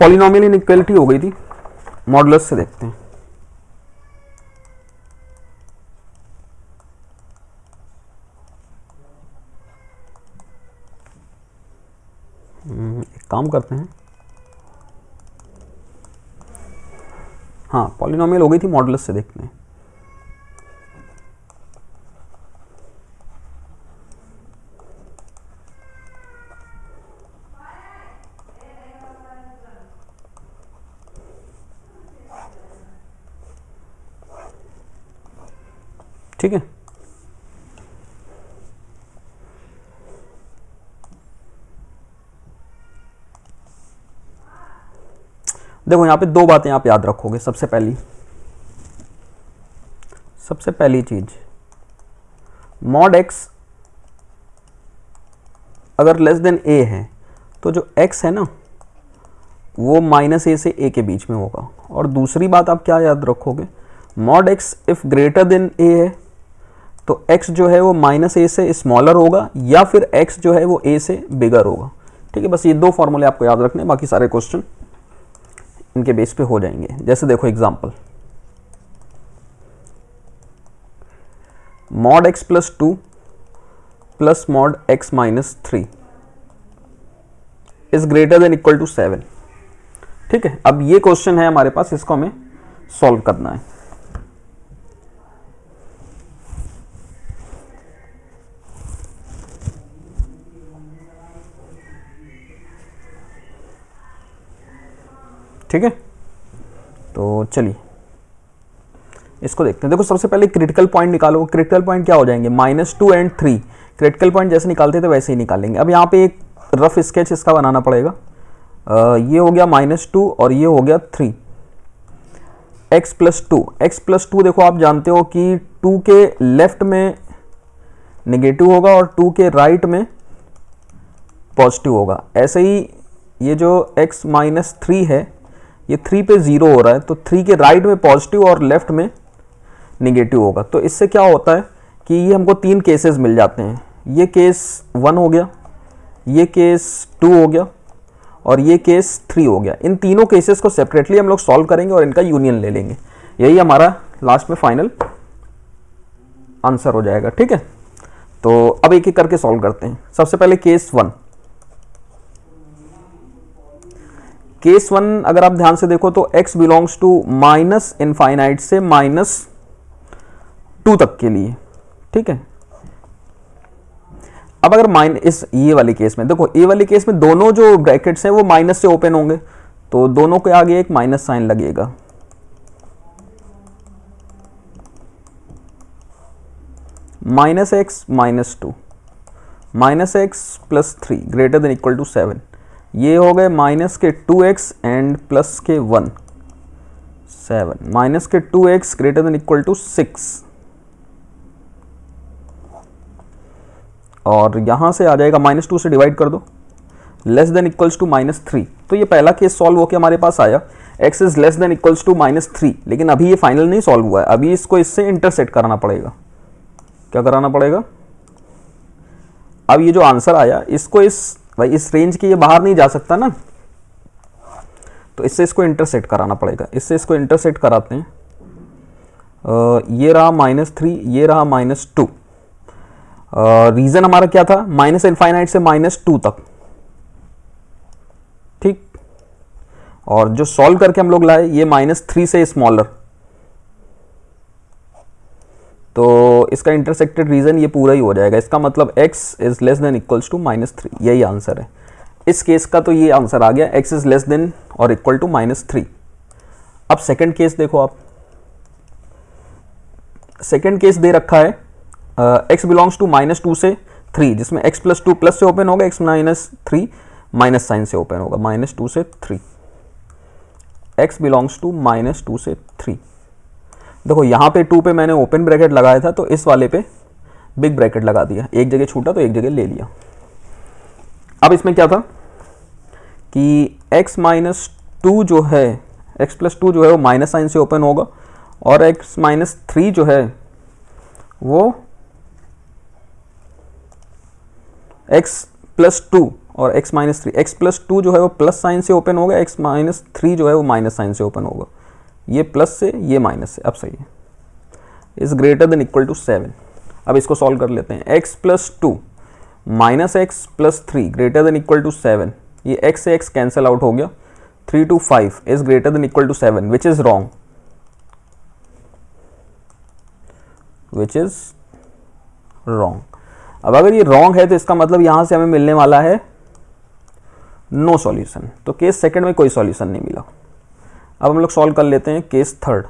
Polynomial inequality हो गई थी, मॉडुलस से देखते हैं। एक काम करते हैं, हाँ पॉलिनोमियल हो गई थी, मॉडुलस से देखते हैं। ठीक है, देखो यहां पे दो बातें आप याद रखोगे। सबसे पहली चीज, मॉड एक्स अगर लेस देन ए है तो जो एक्स है ना वो माइनस ए से ए के बीच में होगा। और दूसरी बात आप क्या याद रखोगे, mod x if greater than a है तो x जो है वो माइनस ए से स्मॉलर होगा या फिर x जो है वो a से बिगर होगा। ठीक है, बस ये दो फॉर्मूले आपको याद रखने, बाकी सारे क्वेश्चन इनके बेस पे हो जाएंगे। जैसे देखो example, mod x plus 2 plus mod x minus 3 is greater than equal to 7। ठीक है, अब ये क्वेश्चन है हमारे पास, इसको हमें सॉल्व करना है। ठीक है, तो चलिए इसको देखते हैं। देखो सबसे पहले क्रिटिकल पॉइंट निकालो। क्रिटिकल पॉइंट क्या हो जाएंगे, -2 एंड 3। क्रिटिकल पॉइंट जैसे निकालते थे वैसे ही निकालेंगे। अब यहाँ पे एक रफ स्केच इसका बनाना पड़ेगा। ये हो गया -2 और ये हो गया 3। x प्लस 2 देखो आप जानते हो कि 2 के लेफ्ट में नेगेटिव होगा और 2 के राइट में पॉजिटिव होगा। ऐसे ही ये जो x माइनस 3 है ये 3 पे 0 हो रहा है, तो 3 के राइट में पॉजिटिव और लेफ्ट में निगेटिव होगा। तो इससे क्या होता है कि ये हमको 3 केसेस मिल जाते हैं। ये केस 1 हो गया, ये केस 2 हो गया और ये केस 3 हो गया। इन तीनों केसेस को सेपरेटली हम लोग सॉल्व करेंगे और इनका यूनियन ले लेंगे। यही हमारा लास्ट में फाइनल आंसर हो जाएगा। ठीक है, तो अब एक एक करके सॉल्व करते हैं। सबसे पहले केस 1। केस 1 अगर आप ध्यान से देखो तो x belongs to minus infinite से -2 तक के लिए। ठीक है, अब अगर इस ये वाले केस में देखो, ए वाले केस में दोनों जो ब्रैकेट्स हैं वो माइनस से ओपन होंगे, तो दोनों के आगे एक माइनस साइन लगेगा। -x -2 -x plus 3 greater than equal to 7। ये हो गए माइनस के 2x एंड प्लस के 1 7। माइनस के 2x greater than equal to 6 और यहां से आ जाएगा -2 से डिवाइड कर दो, लेस देन इक्वल्स टू -3। तो ये पहला केस सॉल्व होकर हमारे पास आया, x is less than equals to -3। लेकिन अभी ये फाइनल नहीं सॉल्व हुआ है, अभी इसको इससे इंटरसेक्ट कराना पड़ेगा। क्या कराना पड़ेगा, अब ये जो आंसर आया इसको इस रेंज के ये बाहर नहीं जा सकता ना, तो इससे इसको इंटरसेक्ट कराना पड़ेगा। इससे इसको इंटरसेक्ट कराते हैं। ये रहा -3, ये रहा -2। रीजन हमारा क्या था, माइनस इनफाइनाइट से -2 तक। ठीक, और जो सॉल्व करके हम लोग लाए ये -3 से स्मॉलर, तो इसका इंटरसेक्टेड रीजन ये पूरा ही हो जाएगा। इसका मतलब x is less than equals to -3, यही आंसर है इस केस का। तो ये आंसर आ गया, x इज लेस देन और इक्वल टू -3। अब सेकंड केस देखो आप, सेकंड केस दे रखा है x बिलोंग्स टू -2 से 3, जिसमें x प्लस 2 प्लस से ओपन होगा, x माइनस 3 माइनस साइन से ओपन होगा, -2 से 3। x बिलोंग्स टू -2 से 3। देखो यहाँ पे 2 पे मैंने ओपन ब्रैकेट लगाया था, तो इस वाले पे बिग ब्रैकेट लगा दिया। एक जगह छूटा तो एक जगह ले लिया। अब इसमें क्या था कि x माइनस 2 जो है, x प्लस 2 जो है वो माइनस साइन से ओपन होगा और x माइनस 3 जो है वो x प्लस 2 और x minus three, x plus two जो है वो प्लस साइन से ओपन होगा, x माइनस थ्री जो है वो माइनस साइन से ओपन होगा, ये प्लस से ये माइनस से। अब सही है, is greater than equal to 7। अब इसको सॉल्व कर लेते हैं। x plus two minus x plus three greater than equal to 7, ये x से x कैंसिल आउट हो गया, 3 to 5 is greater than equal to 7, which is wrong, which is wrong. अब अगर ये रॉन्ग है तो इसका मतलब यहां से हमें मिलने वाला है नो सॉल्यूशन, तो केस सेकंड में कोई सॉल्यूशन नहीं मिला। अब हम लोग सॉल्व कर लेते हैं केस थर्ड।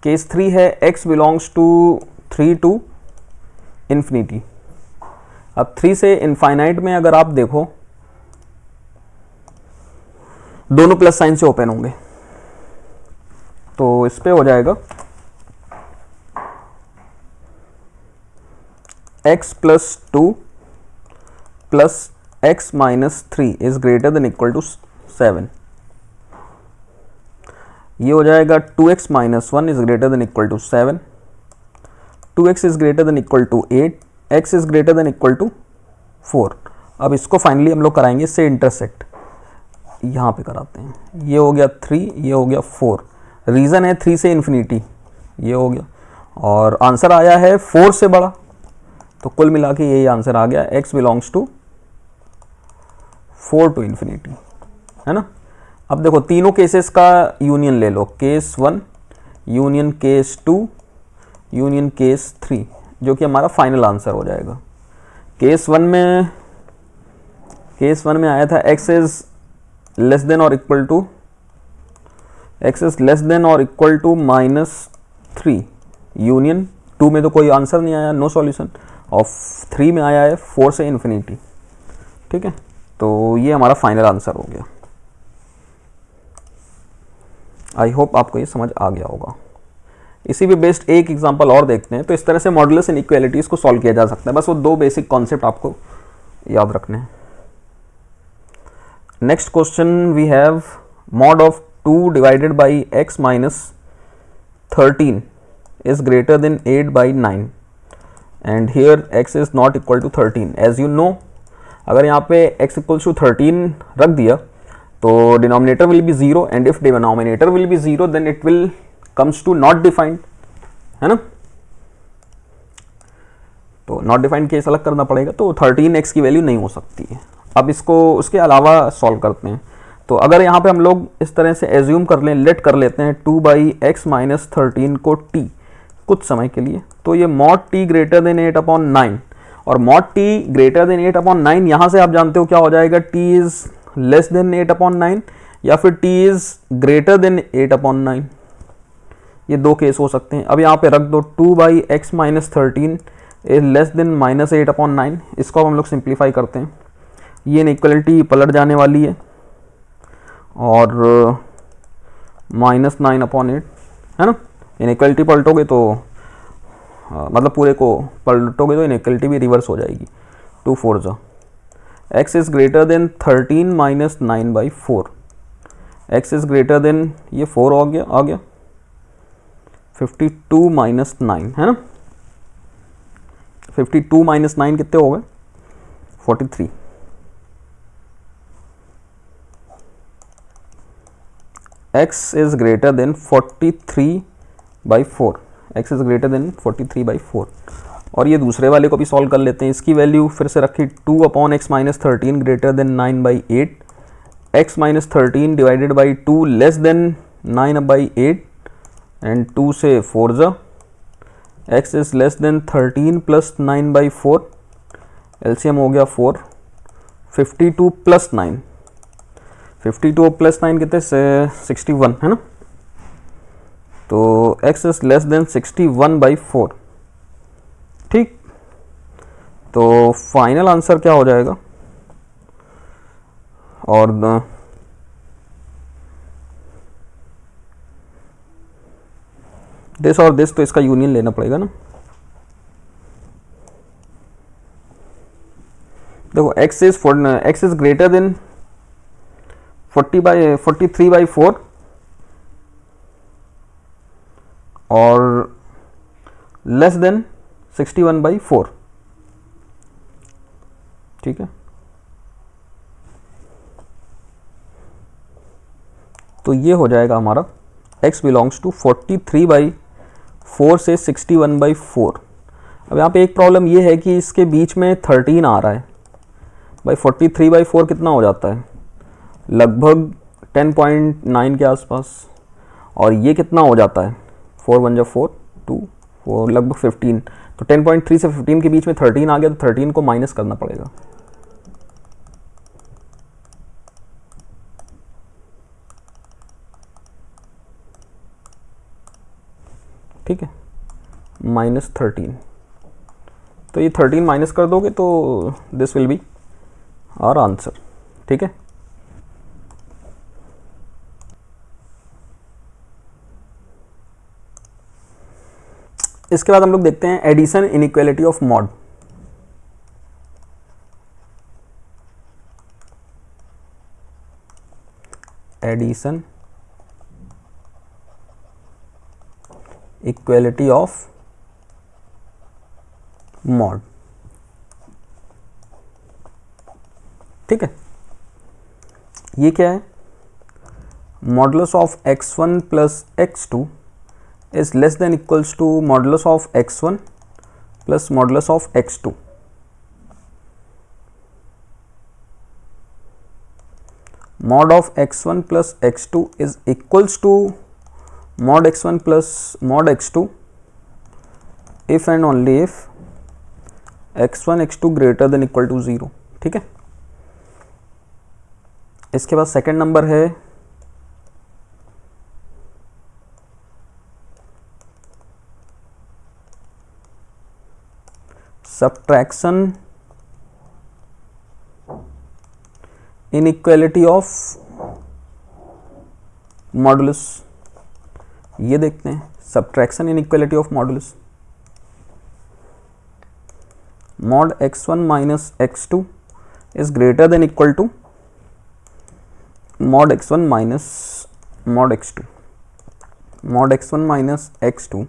केस थ्री है x belongs to 3 to infinity. अब 3 से इनफाइनाइट में अगर आप देखो दोनों प्लस साइन से ओपन होंगे, तो इस पे हो जाएगा x plus two plus x minus three is greater than equal to 7। ये हो जाएगा 2x minus one is greater than equal to 7, 2x is greater than equal to 8, x is greater than equal to 4। अब इसको finally हम लोग कराएंगे इससे intersect, यहाँ पे कराते हैं। ये हो गया 3, ये हो गया 4, रीज़न है 3 से इन्फिनिटी, ये हो गया, और आंसर आया है 4 से बड़ा, तो कुल मिला के यही आंसर आ गया, x belongs to 4 to infinity, है ना। अब देखो तीनों केसेस का यूनियन ले लो, case 1 union case 2 union case 3, जो कि हमारा फाइनल आंसर हो जाएगा। केस वन में आया था x इज लेस देन और इक्वल टू -3, यूनियन 2 में तो कोई आंसर नहीं आया, नो सॉल्यूशन, और 3 में आया है 4 से इन्फिनिटी, ठीक है। तो ये हमारा फाइनल आंसर हो गया। आई होप आपको ये समझ आ गया होगा। इसी पे बेस्ड एक एग्जांपल और देखते हैं। तो इस तरह से मॉडुलस इनइक्वालिटीज को सॉल्व किया जा सकता है, बस वो दो बेसिक कॉन्सेप्ट आपको याद रखने हैं। Next question we have mod of 2 divided by x minus 13 is greater than 8 by 9 and here x is not equal to 13. as you know, अगर यहाँ पे x equals to 13 रख दिया तो denominator will be 0 and if denominator will be 0 then it will comes to not defined, है ना। तो not defined case अलग करना पड़ेगा, तो 13x की वैल्यू नहीं हो सकती है। अब इसको उसके अलावा सॉल्व करते हैं। तो अगर यहाँ पे हम लोग इस तरह से एज्यूम कर लें, लेट कर लेते हैं 2 बाई एक्स माइनस 13 को t कुछ समय के लिए, तो ये मॉड t ग्रेटर देन 8/9 और मॉड t ग्रेटर देन 8/9, यहाँ से आप जानते हो क्या हो जाएगा, t इज लेस देन 8/9 या फिर t इज ग्रेटर देन 8/9, ये दो केस हो सकते हैं। अब यहाँ पे रख दो 2 by x minus 13 is less then -8/9, इसको हम लोग सिंप्लीफाई करते हैं, ये इनइक्वालिटी पलट जाने वाली है और -9/8, है ना। इनइक्वालिटी पलटोगे तो मतलब पूरे को पलटोगे तो इनइक्वालिटी भी रिवर्स हो जाएगी। 2 4 जा x is greater then 13 minus 9/4, x is greater then ये 4 आ गया 52 माइनस 9, है ना। 52 माइनस 9 कितने हो गए, 43। x is greater than 43/4, x is greater than 43/4। और ये दूसरे वाले को भी सॉल्व कर लेते हैं। इसकी वैल्यू फिर से रखी 2/x minus 13 greater than 9/8, x minus 13 divided by 2 less than 9/8 and 2 से 4 जा, x is less then 13 plus 9/4, LCM हो गया 4, 52 प्लस 9, 52 प्लस 9 कितने से 61, है ना। तो x इज लेस देन 61/4, ठीक। तो फाइनल आंसर क्या हो जाएगा, और दिस और दिस, तो इसका यूनियन लेना पड़ेगा ना। देखो x इज ग्रेटर देन 43/4 और लेस देन 61/4, ठीक है। तो ये हो जाएगा हमारा x बिलोंग्स टू 43/4 से 61/4। अब यहाँ पे एक प्रॉब्लम ये है कि इसके बीच में 13 आ रहा है भाई। 43/4 कितना हो जाता है, लगभग 10.9 के आसपास, और ये कितना हो जाता है 4 1 4 2 4 लगभग 15। तो 10.3 से 15 के बीच में 13 आ गया, तो 13 को माइनस करना पड़ेगा। ठीक है, -13। तो ये 13 माइनस कर दोगे तो this will be our answer, ठीक है। इसके बाद हम लोग देखते हैं addition inequality of mod. Addition equality of mod, ठीक है। ये क्या है, modulus of x1 plus x2 is less than equals to modulus of x1 plus modulus of x2। mod of x1 plus x2 is equals to mod x1 plus mod x2 if and only if x1 x2 greater than equal to 0, ठीक है। इसके बाद second number है subtraction inequality of modulus। ये देखते हैं subtraction inequality of modulus। mod x1 minus x2 is greater than equal to mod x1 minus mod x2। mod x1 minus x2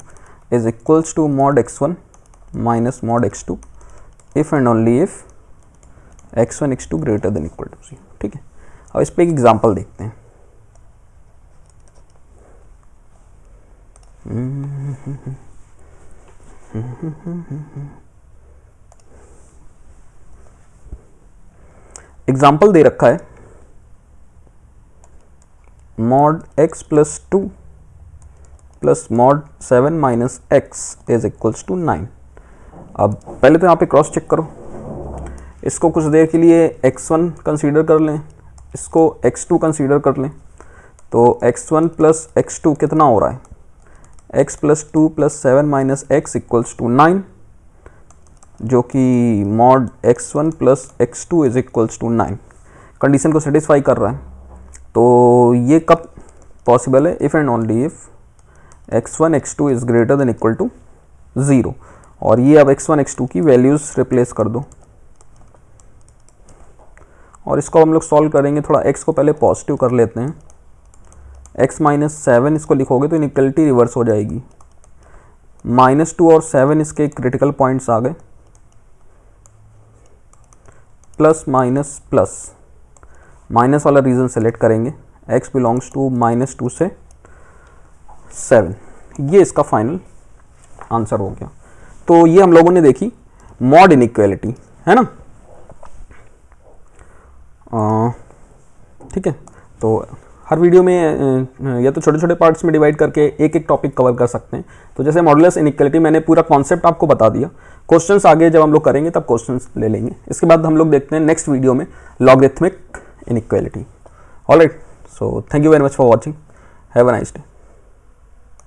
is equals to mod x1 minus mod x2 if and only if x1 x2 greater than equal to 0, ठीक है। अब इस पे एक example देखते हैं। Example दे रखा है mod x plus 2 plus mod 7 minus x is equals to 9। अब पहले तो यहाँ पे क्रॉस चेक करो, इसको कुछ देर के लिए x1 कंसीडर कर लें, इसको x2 कंसीडर कर लें। तो x1 प्लस x2 कितना हो रहा है, x plus 2 plus 7 minus x equals to 9, जो कि mod x1 plus x2 is equals to 9 condition को सेटिस्फाई कर रहा है। तो ये कब पॉसिबल है, if and only if x1 x2 is greater than equal to 0। और ये अब x1 x2 की वैल्यूज़ रिप्लेस कर दो, और इसको हम लोग सॉल्व करेंगे। थोड़ा x को पहले पॉजिटिव कर लेते हैं, x माइनस 7 इसको लिखोगे तो इनइक्वालिटी रिवर्स हो जाएगी। -2 और 7 इसके क्रिटिकल पॉइंट्स आ गए, प्लस माइनस प्लस, माइनस वाला रीजन सेलेक्ट करेंगे, x बिलोंग्स टू -2 से 7। ये इसका फाइनल आंसर हो गया। तो ये हम लोगों ने देखी मॉड इनइक्वालिटी, है ना। ठीक है, तो हर वीडियो में या तो छोटे छोटे पार्ट्स में डिवाइड करके एक एक टॉपिक कवर कर सकते हैं। तो जैसे मॉडुलस इनइक्वालिटी मैंने पूरा कॉन्सेप्ट आपको बता दिया, क्वेश्चंस आगे जब हम लोग करेंगे तब क्वेश्चंस ले लेंगे। इसके बाद हम लोग देखते हैं नेक्स्ट वीडियो में logarithmic inequality. Alright, so thank you very much for watching, have a nice day.